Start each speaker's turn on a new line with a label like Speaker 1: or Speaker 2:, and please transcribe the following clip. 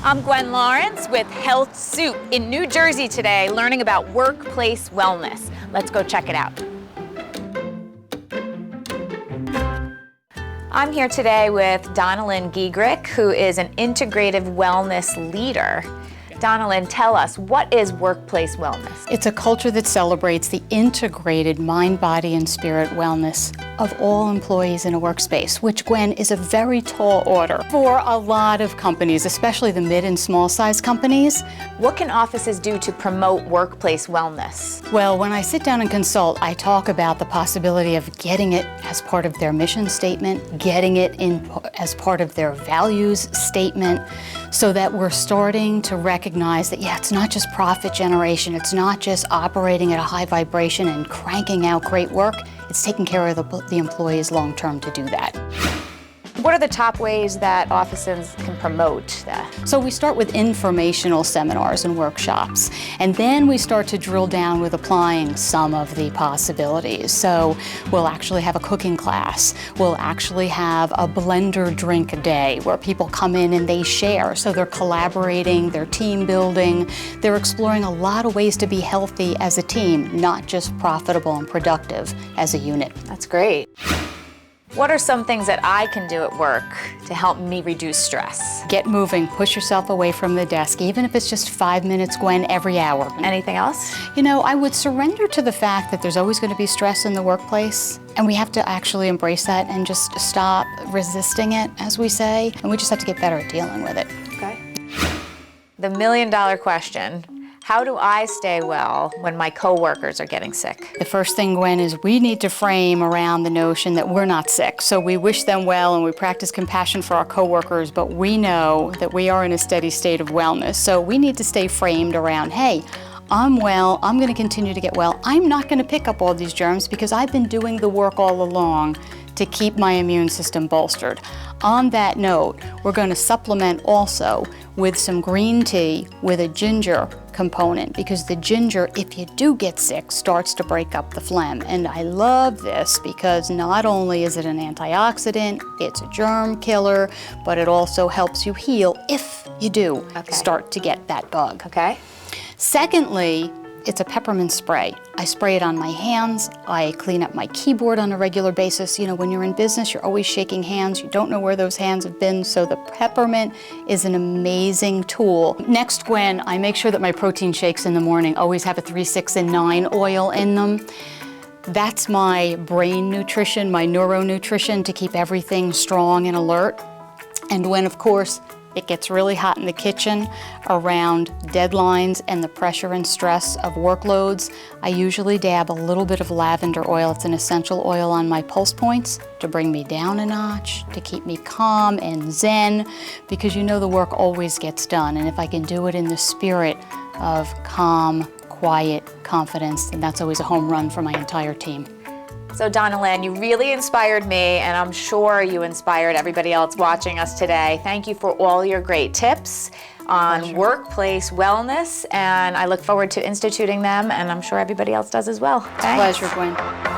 Speaker 1: I'm Gwen Lawrence with Health Soup in New Jersey today, learning about workplace wellness. Let's go check it out. I'm here today with Donalyn Giegrick, who is an integrative wellness leader. Donalyn, tell us, what is workplace wellness?
Speaker 2: It's a culture that celebrates the integrated mind, body, and spirit wellness of all employees in a workspace, which, Gwen, is a very tall order for a lot of companies, especially the mid and small size companies.
Speaker 1: What can offices do to promote workplace wellness?
Speaker 2: Well, when I sit down and consult, I talk about the possibility of getting it as part of their mission statement, getting it in as part of their values statement, so that we're starting to recognize that, yeah, it's not just profit generation, it's not just operating at a high vibration and cranking out great work, it's taking care of the employees long term to do that.
Speaker 1: What are the top ways that offices can promote that?
Speaker 2: So we start with informational seminars and workshops, and then we start to drill down with applying some of the possibilities. So we'll actually have a cooking class. We'll actually have a blender drink day where people come in and they share. So they're collaborating, they're team building, they're exploring a lot of ways to be healthy as a team, not just profitable and productive as a unit.
Speaker 1: That's great. What are some things that I can do at work to help me reduce stress?
Speaker 2: Get moving, push yourself away from the desk, even if it's just 5 minutes, Gwen, every hour.
Speaker 1: Anything else?
Speaker 2: You know, I would surrender to the fact that there's always going to be stress in the workplace, and we have to actually embrace that and just stop resisting it, as we say, and we just have to get better at dealing with it.
Speaker 1: Okay. The million-dollar question. How do I stay well when my coworkers are getting sick?
Speaker 2: The first thing, Gwen, is we need to frame around the notion that we're not sick. So we wish them well and we practice compassion for our coworkers, but we know that we are in a steady state of wellness. So we need to stay framed around, hey, I'm well, I'm going to continue to get well. I'm not going to pick up all these germs because I've been doing the work all along to keep my immune system bolstered. On that note, we're going to supplement also with some green tea with a ginger component, because the ginger, if you do get sick, starts to break up the phlegm. And I love this because not only is it an antioxidant, it's a germ killer, but it also helps you heal if you do start to get that bug.
Speaker 1: Okay.
Speaker 2: Secondly, it's a peppermint spray. I spray it on my hands. I clean up my keyboard on a regular basis. You know, when you're in business, you're always shaking hands. You don't know where those hands have been, so the peppermint is an amazing tool. Next, Gwen, I make sure that my protein shakes in the morning always have a 3, 6, and 9 oil in them. That's my brain nutrition, my neuronutrition to keep everything strong and alert. And when, of course, it gets really hot in the kitchen around deadlines and the pressure and stress of workloads, I usually dab a little bit of lavender oil. It's an essential oil on my pulse points to bring me down a notch, to keep me calm and zen, because you know the work always gets done. And if I can do it in the spirit of calm, quiet confidence, then that's always a home run for my entire team.
Speaker 1: So Donalyn, you really inspired me, and I'm sure you inspired everybody else watching us today. Thank you for all your great tips on workplace wellness, and I look forward to instituting them, and I'm sure everybody else does as well. Thanks.
Speaker 2: Pleasure, Gwen.